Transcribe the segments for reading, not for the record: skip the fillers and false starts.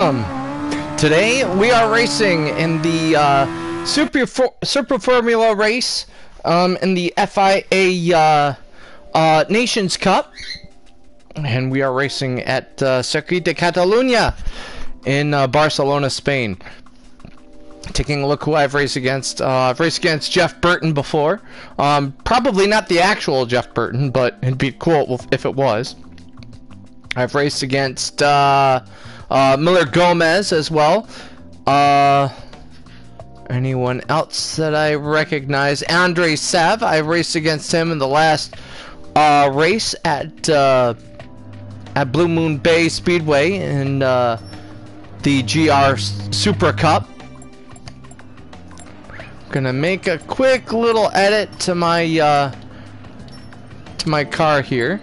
welcome. Today we are racing in the Super Formula race in the FIA Nations Cup, and we are racing at Circuit de Cataluna in Barcelona, Spain. Taking a look who I've raced against. I've raced against Jeff Burton before. Probably not the actual Jeff Burton, but it'd be cool if it was. I've raced against Miller Gomez as well. Anyone else that I recognize? Andre Sev. I raced against him in the last race at Blue Moon Bay Speedway in the GR Super Cup. Gonna make a quick little edit to my car here.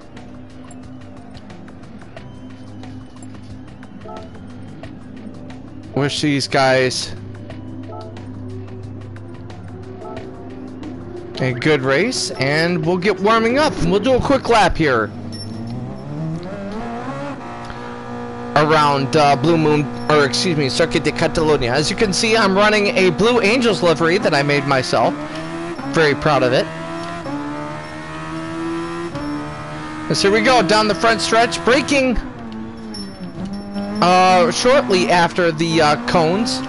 Wish these guys a good race, and we'll get warming up and we'll do a quick lap here around Blue Moon, or excuse me, Circuit de Cataluna. As you can see, I'm running a Blue Angels livery that I made myself. Very proud of it. So here we go, down the front stretch, braking shortly after the cones,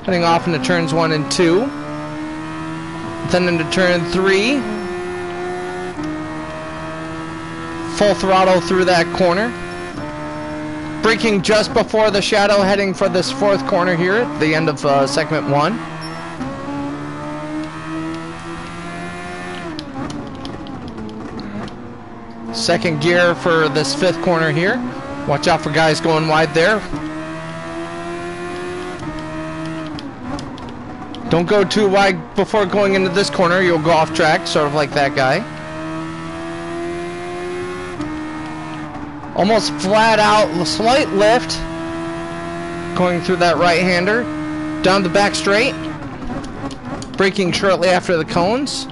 heading off into turns 1 and 2, then into turn 3, full throttle through that corner. Braking just before the shadow, heading for this 4th corner here at the end of segment 1. Second gear for this 5th corner here. Watch out for guys going wide there. Don't go too wide before going into this corner, you'll go off track, sort of like that guy. Almost flat out, slight lift, going through that right-hander, down the back straight, braking shortly after the cones.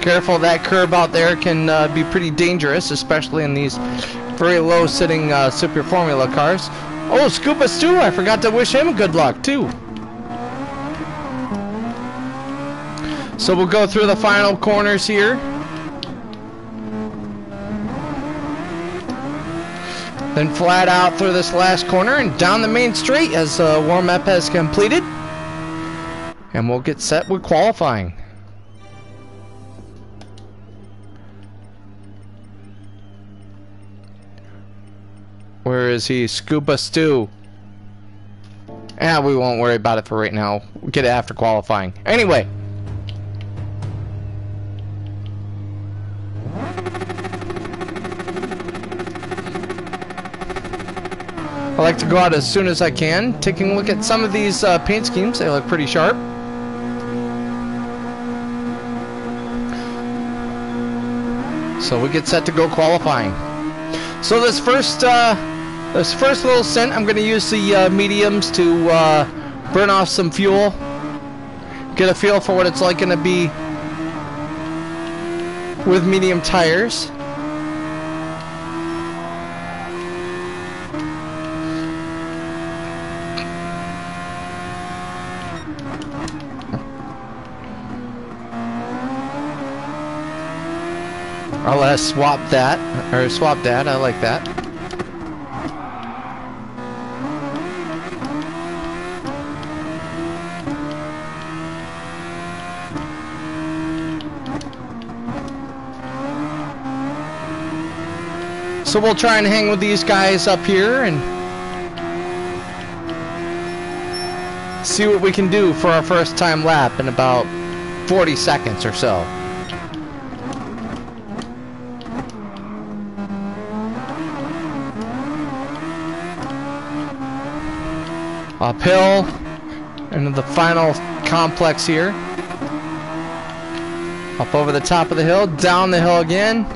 Careful, that curb out there can be pretty dangerous, especially in these very low-sitting Super Formula cars. Oh, Scuba Stu, I forgot to wish him good luck, too. So we'll go through the final corners here. Then flat out through this last corner and down the main straight as warm-up has completed. And we'll get set with qualifying. Where is he? Scuba Stew. We won't worry about it for right now. We'll get it after qualifying. Anyway. I like to go out as soon as I can. Taking a look at some of these paint schemes. They look pretty sharp. So we get set to go qualifying. So this first little stint, I'm going to use the mediums to burn off some fuel, get a feel for what it's like going to be with medium tires. I'll swap that, I like that. So we'll try and hang with these guys up here and see what we can do for our first time lap in about 40 seconds or so. Uphill into the final complex here. Up over the top of the hill, down the hill again.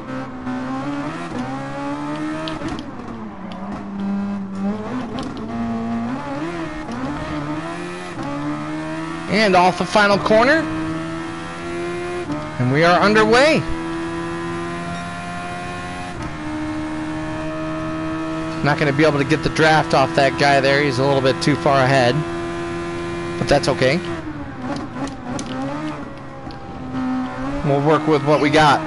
And off the final corner. And we are underway. Not going to be able to get the draft off that guy there. He's a little bit too far ahead. But that's okay. We'll work with what we got.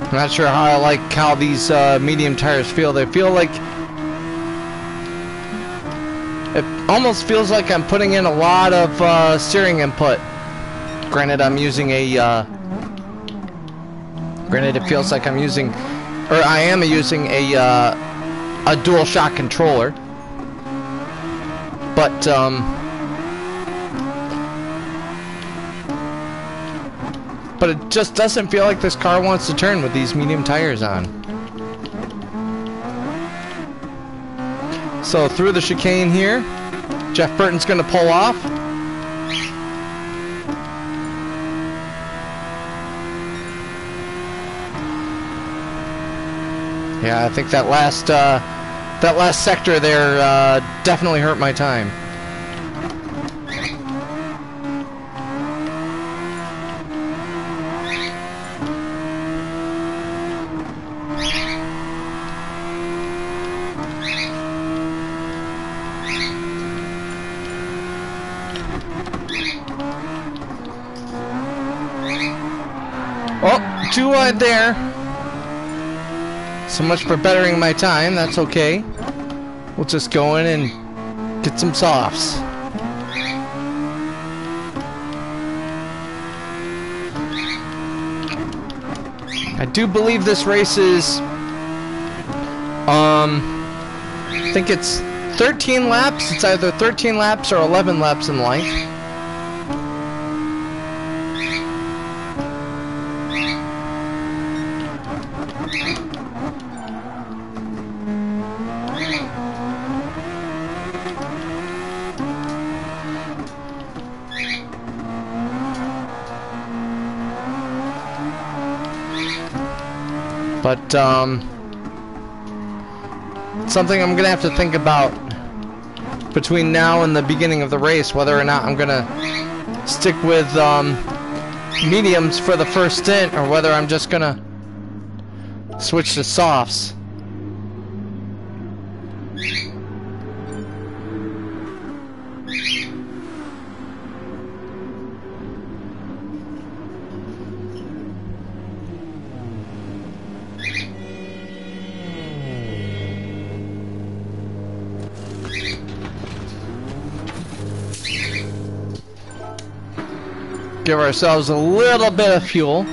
I'm not sure how I like how these medium tires feel. They feel like... It almost feels like I'm putting in a lot of steering input. Granted, I'm using a... Granted, it feels like I'm using... Or I am using a dual shock controller. But, But it just doesn't feel like this car wants to turn with these medium tires on. So through the chicane here, Jeff Burton's going to pull off. Yeah, I think that last sector there definitely hurt my time. Oh, too wide there. So much for bettering my time. That's okay. We'll just go in and get some softs. I do believe this race is, I think it's 13 laps. It's either 13 laps or 11 laps in length. But, something I'm gonna have to think about between now and the beginning of the race, whether or not I'm gonna stick with, mediums for the first stint, or whether I'm just gonna switch to softs. Give ourselves a little bit of fuel.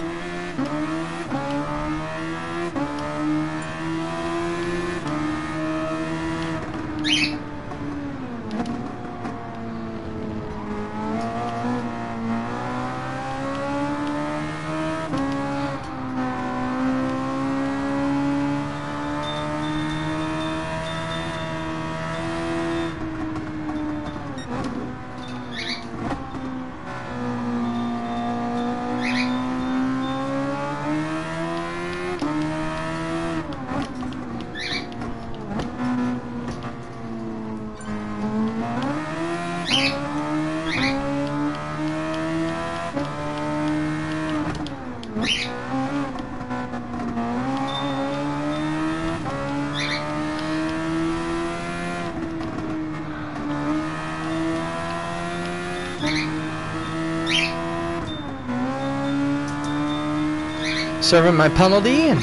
Serving my penalty, and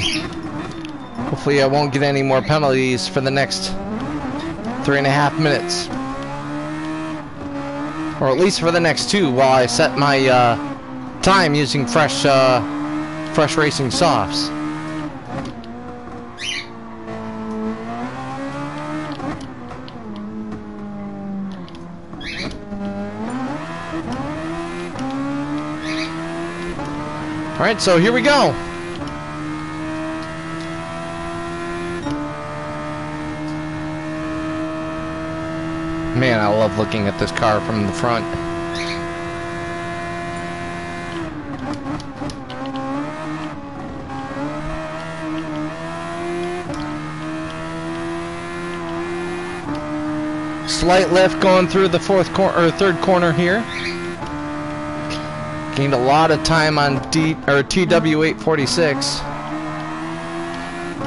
hopefully I won't get any more penalties for the next 3.5 minutes, or at least for the next 2 while I set my time using fresh racing softs. All right, so here we go. Man, I love looking at this car from the front. Slight lift going through the third corner here. Gained a lot of time on TW846.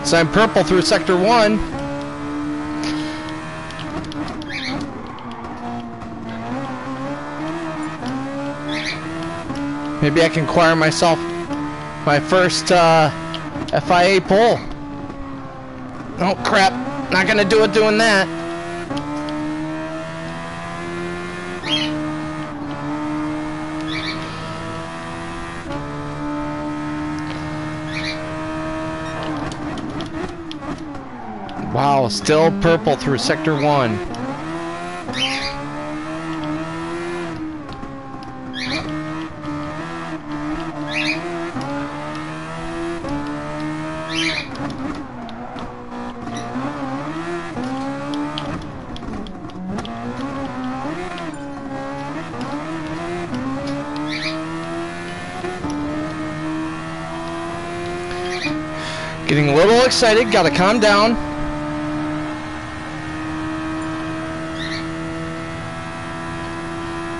So I'm purple through sector 1. Maybe I can acquire myself my first FIA pole. Oh crap, not gonna do it doing that. Wow, still purple through sector 1. Getting a little excited, gotta calm down.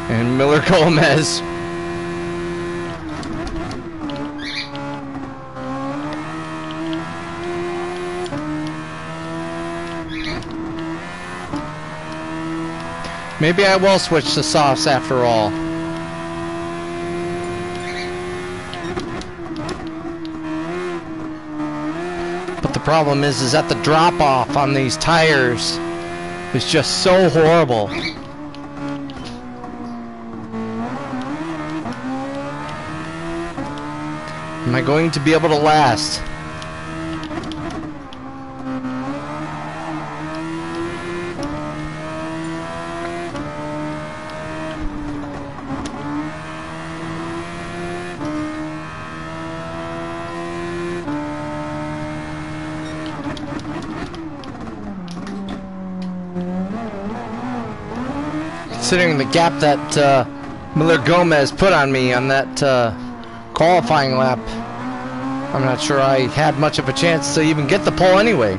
And Miller Gomez. Maybe I will switch to softs after all. But the problem is that the drop off on these tires is just so horrible. Am I going to be able to last? Considering the gap that Miller Gomez put on me on that qualifying lap, I'm not sure I had much of a chance to even get the pole anyway.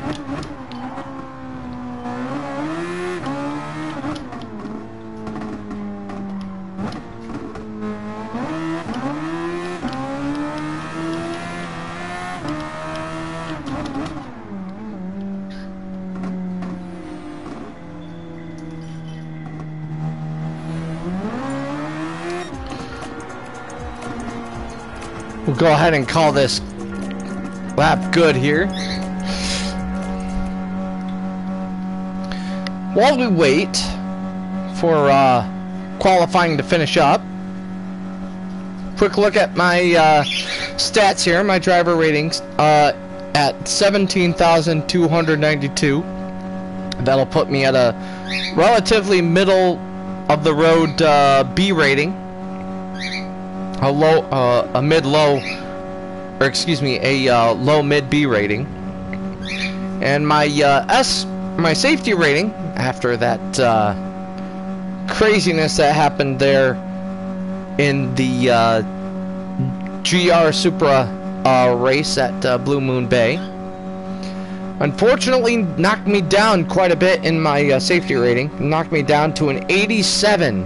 We'll go ahead and call this lap good here. While we wait for qualifying to finish up, quick look at my stats here, my driver ratings at 17,292. That'll put me at a relatively middle of the road B rating. A mid-low, or excuse me, a low-mid B rating, and my my safety rating after that craziness that happened there in the GR Supra race at Blue Moon Bay, unfortunately knocked me down quite a bit in my safety rating. Knocked me down to an 87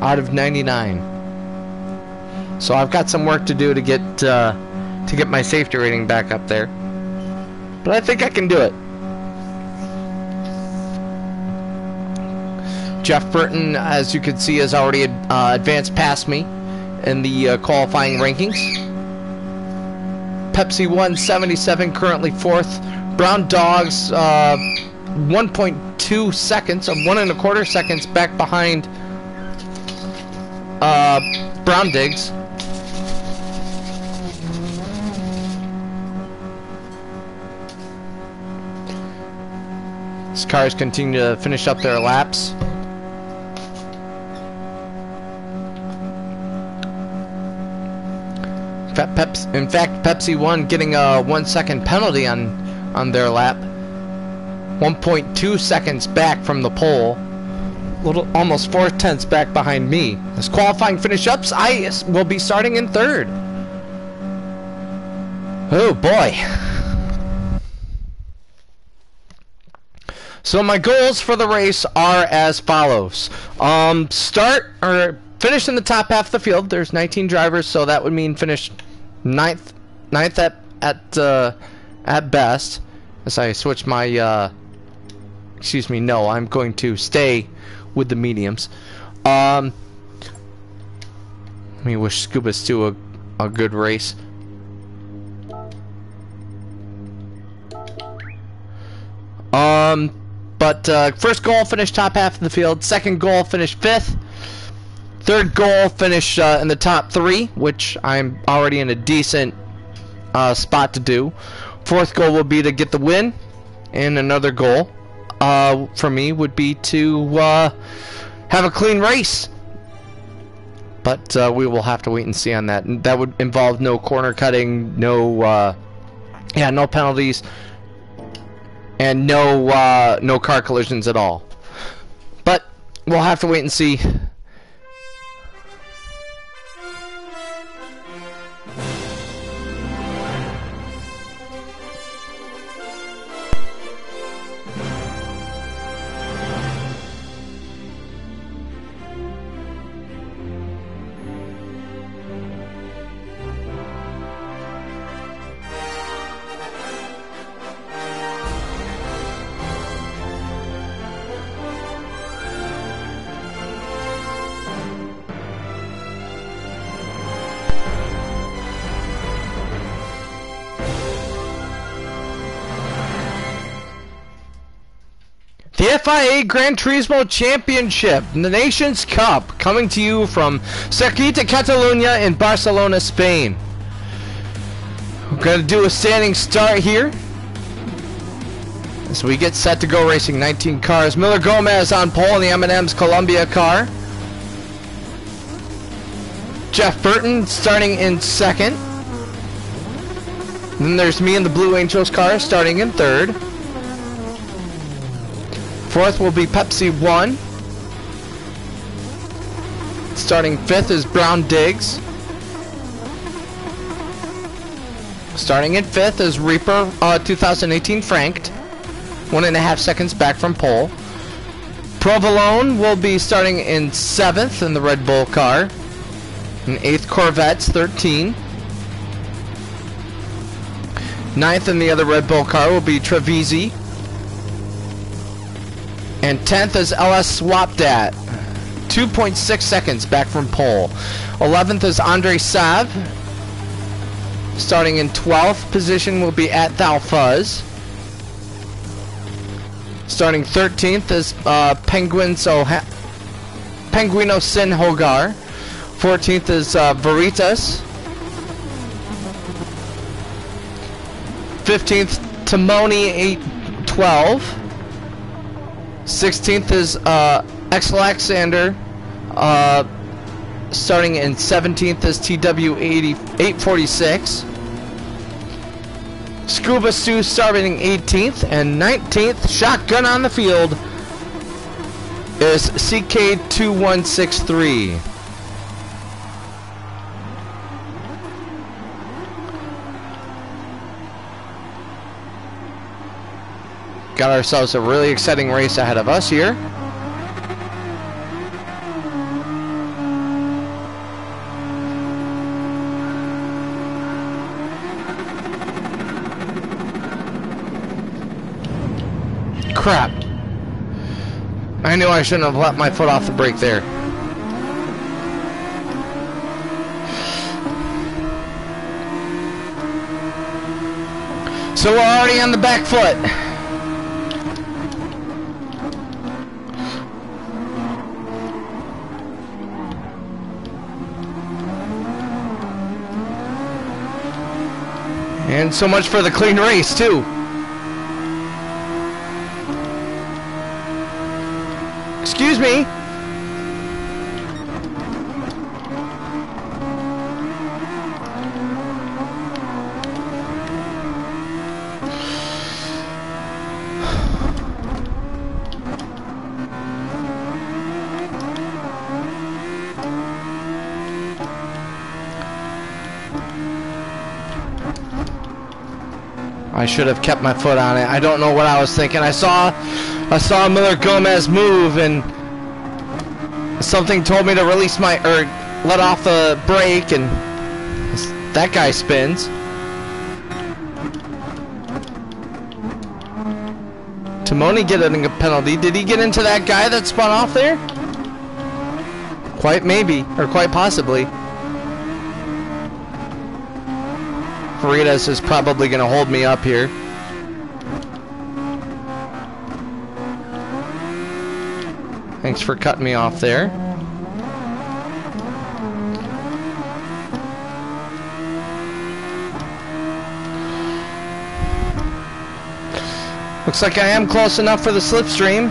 out of 99. So I've got some work to do to get my safety rating back up there, but I think I can do it. Jeff Burton, as you can see, has already advanced past me in the qualifying rankings. Pepsi 177 currently 4th. Brown Dogs 1.2 seconds, 1.25 seconds back behind Brown Diggs. These cars continue to finish up their laps. In fact, Pepsi 1 getting a 1 second penalty on their lap. 1.2 seconds back from the pole. little almost 4/10 back behind me. As qualifying finish-ups, I will be starting in third. Oh boy. So my goals for the race are as follows. Start or finish in the top half of the field. There's 19 drivers, so that would mean finish ninth at best. As I switch my excuse me, no, I'm going to stay with the mediums. Let me wish Scuba Stu a good race. But first goal, finish top half of the field. Second goal, finish 5th. Third goal, finish in the top 3, which I'm already in a decent spot to do. Fourth goal will be to get the win. And another goal for me would be to have a clean race. But we will have to wait and see on that. And that would involve no corner cutting, no penalties. And no car collisions at all. But we'll have to wait and see. The FIA Gran Turismo Championship, the Nations Cup, coming to you from Circuit de Cataluna in Barcelona, Spain. We're going to do a standing start here as we get set to go racing. 19 cars. Miller Gomez on pole in the M&M's Columbia car. Jeff Burton starting in second. Then there's me in the Blue Angels car starting in third. Fourth will be Pepsi 1. Starting 5th is Brown Diggs. Starting in 5th is Reaper 2018 Franked. 1.5 seconds back from pole. Provolone will be starting in 7th in the Red Bull car. And 8th Corvette's 13. 9th in the other Red Bull car will be Trevisi. And 10th is LS Swapdat, 2.6 seconds back from pole. 11th is Andre Sav. Starting in 12th position will be At Thou Fuzz. Starting 13th is Penguino Sin Hogar. 14th is Veritas. 15th Timoni 812. 16th is X Alexander. Starting in 17th is TW846. Scuba Stu starting 18th, and 19th, shotgun on the field, is CK2163. Got ourselves a really exciting race ahead of us here. Crap. I knew I shouldn't have let my foot off the brake there. So we're already on the back foot. And so much for the clean race, too. Excuse me. I should have kept my foot on it. I don't know what I was thinking. I saw Miller Gomez move, and something told me to release my, or let off the brake, and that guy spins. Timoni getting a penalty. Did he get into that guy that spun off there? Quite maybe, or quite possibly. Faritas is probably going to hold me up here. Thanks for cutting me off there. Looks like I am close enough for the slipstream.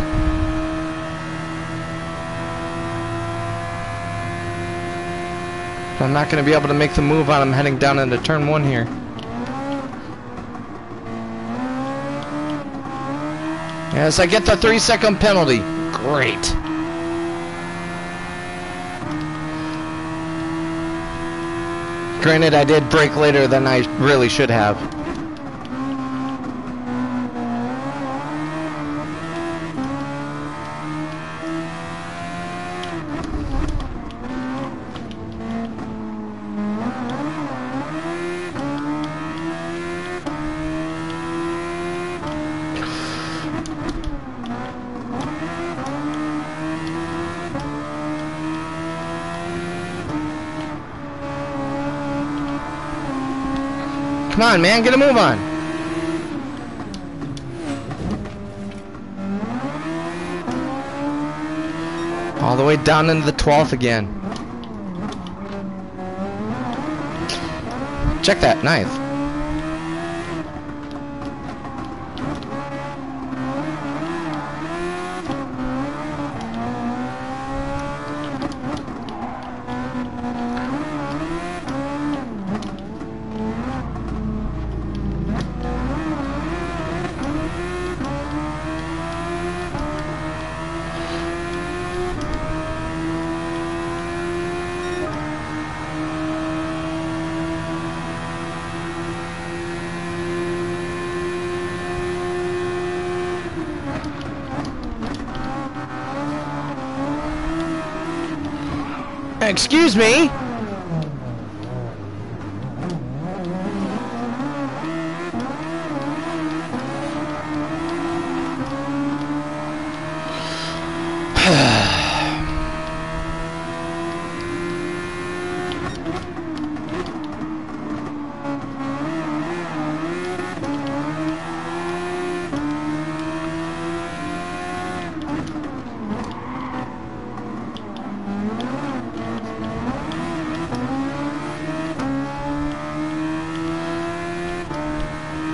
I'm not going to be able to make the move on him heading down into turn 1 here. Yes, I get the 3-second penalty. Great. Granted, I did brake later than I really should have. Come on, man, get a move on. All the way down into the 12th again. Check that, 9th. Excuse me?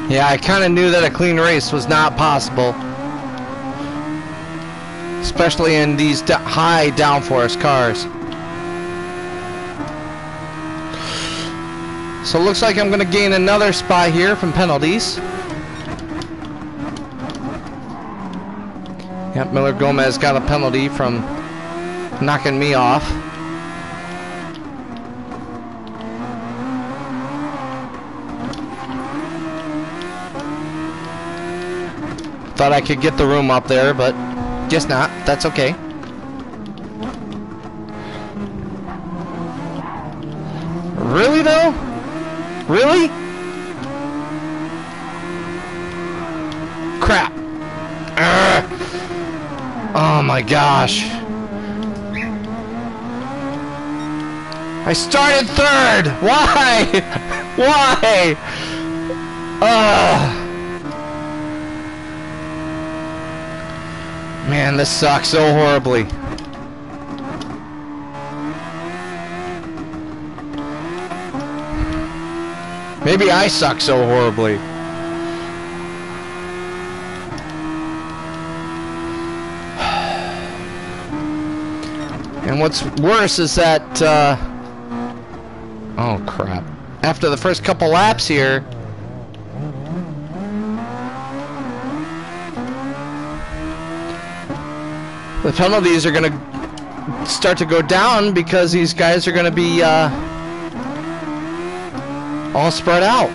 Yeah, I kind of knew that a clean race was not possible. Especially in these high downforce cars. So it looks like I'm going to gain another spot here from penalties. Yep, Miller Gomez got a penalty from knocking me off. Thought I could get the room up there, but guess not. That's okay. Really though? Really? Crap. Urgh. Oh my gosh. I started 3rd. Why? Why? Ugh. Man, this sucks so horribly. Maybe I suck so horribly. And what's worse is that, oh crap. After the first couple laps here, the penalties are going to start to go down because these guys are going to be all spread out.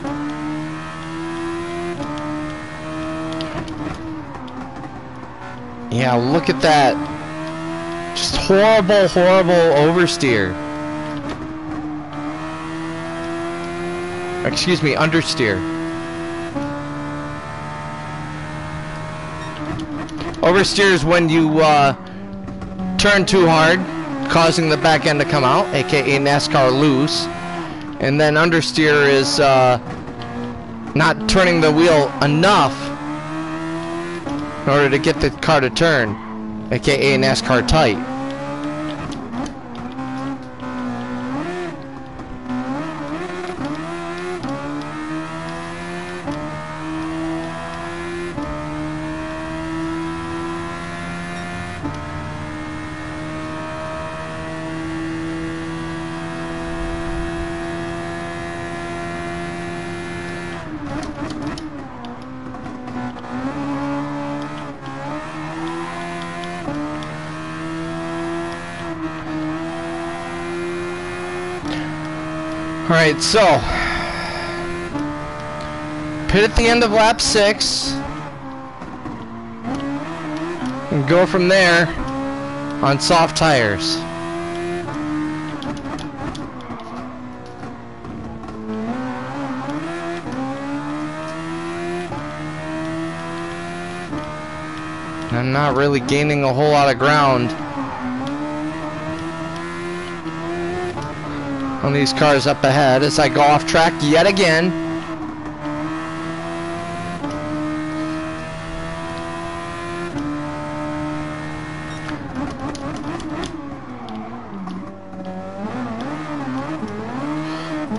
Yeah, look at that. Just horrible, horrible oversteer. Excuse me, understeer. Oversteer is when you turn too hard, causing the back end to come out, aka NASCAR loose. And then understeer is not turning the wheel enough in order to get the car to turn, aka NASCAR tight. Alright, so pit at the end of lap 6 and go from there on soft tires. I'm not really gaining a whole lot of ground on these cars up ahead as I go off track yet again.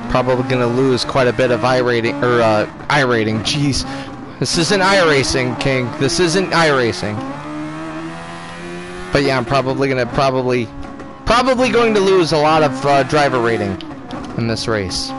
Probably gonna lose quite a bit of I rating, or I rating. Jeez, this isn't iRacing, King. This isn't iRacing. But yeah, I'm probably going to lose a lot of driver rating in this race.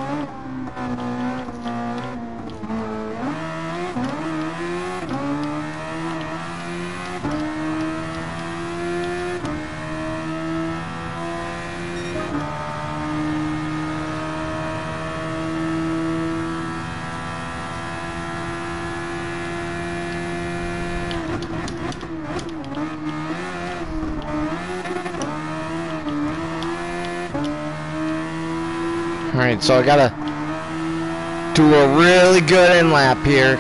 Alright, so I gotta do a really good in lap here.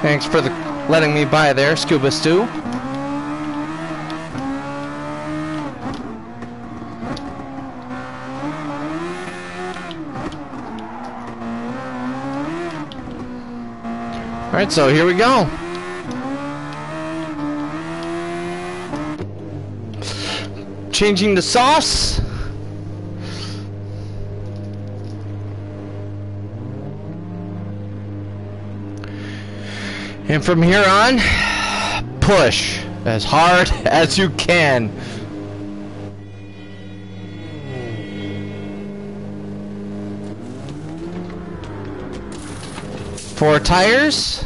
Thanks for letting me by there, Scuba Stew. Alright, so here we go. Changing the sauce. And from here on, push as hard as you can. Four tires.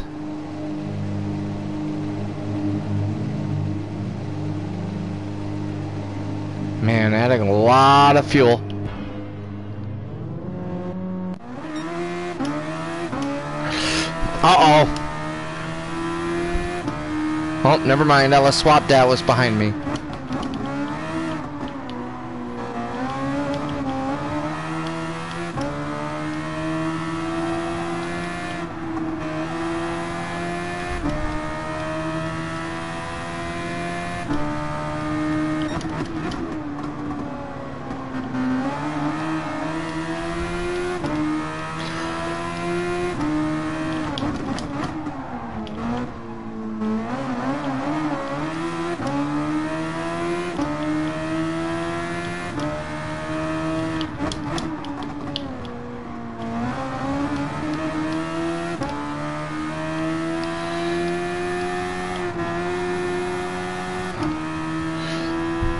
Man, adding a lot of fuel. Uh-oh. Oh, never mind. I was swapped. That was behind me.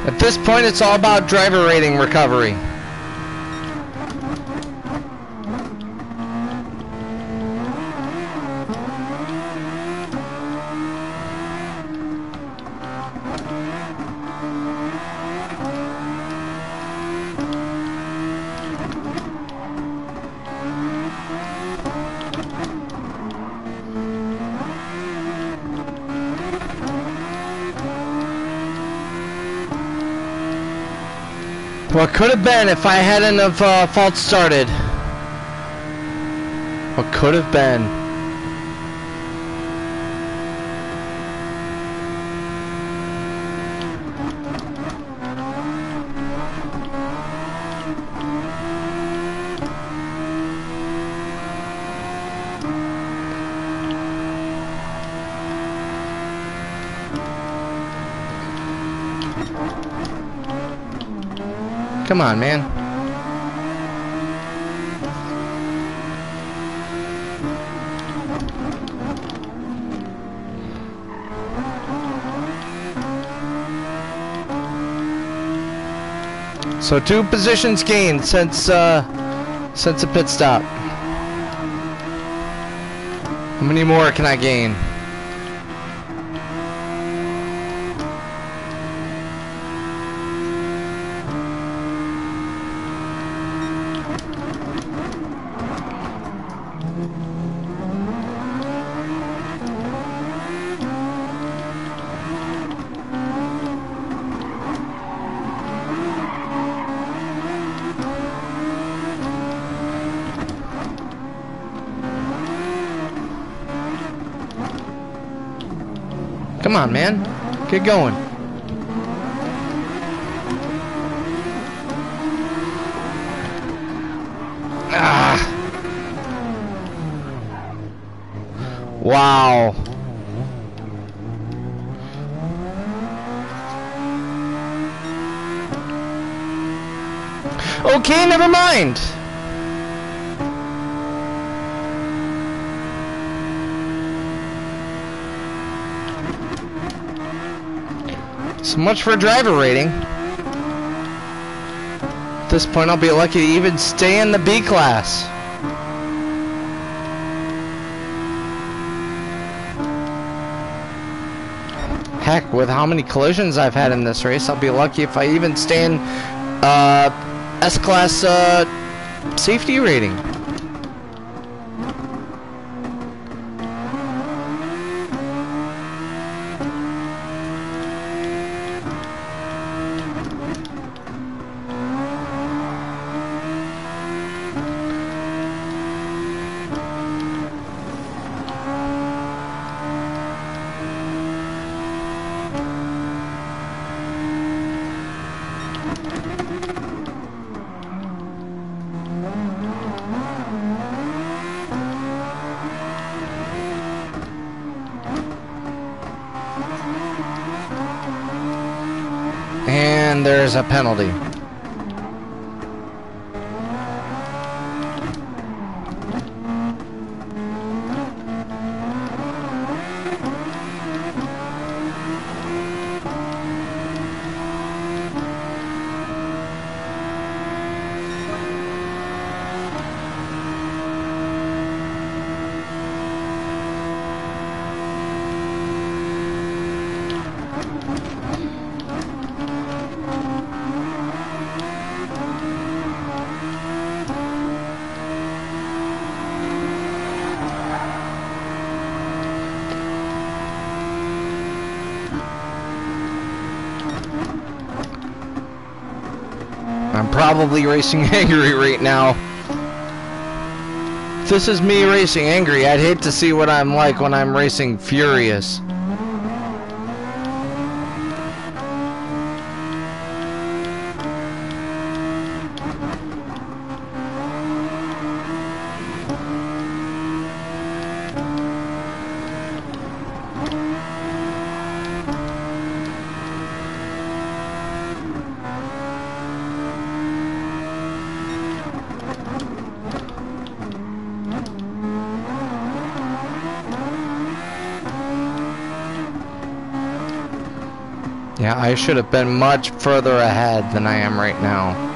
At this point, it's all about driver rating recovery. What could have been if I hadn't have false started? What could have been? Come on, man. So 2 positions gained since a pit stop. How many more can I gain? Come on, man. Get going. Ah. Wow. Okay, never mind. So much for driver rating. At this point, I'll be lucky to even stay in the B class. Heck, with how many collisions I've had in this race, I'll be lucky if I even stay in S class safety rating. And there's a penalty. I'm probably racing angry right now. If this is me racing angry, I'd hate to see what I'm like when I'm racing furious. Yeah, I should have been much further ahead than I am right now.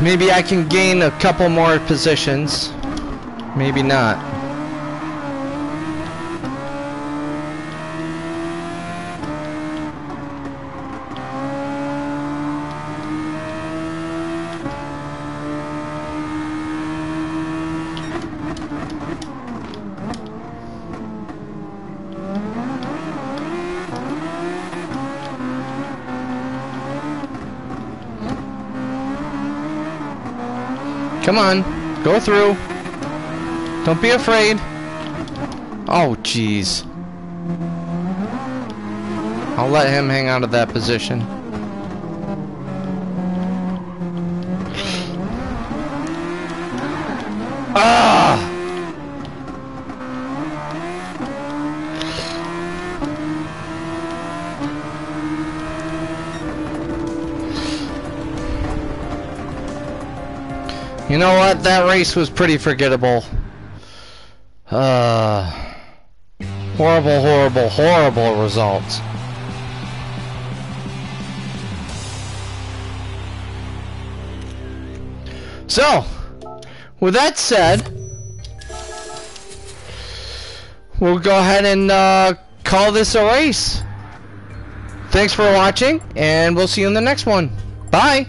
Maybe I can gain a couple more positions. Maybe not. Come on, go through. Don't be afraid. Oh, jeez. I'll let him hang out of that position. Ah! You know what? That race was pretty forgettable. Horrible, horrible, horrible results. So, with that said, we'll go ahead and call this a race. Thanks for watching, and we'll see you in the next one. Bye!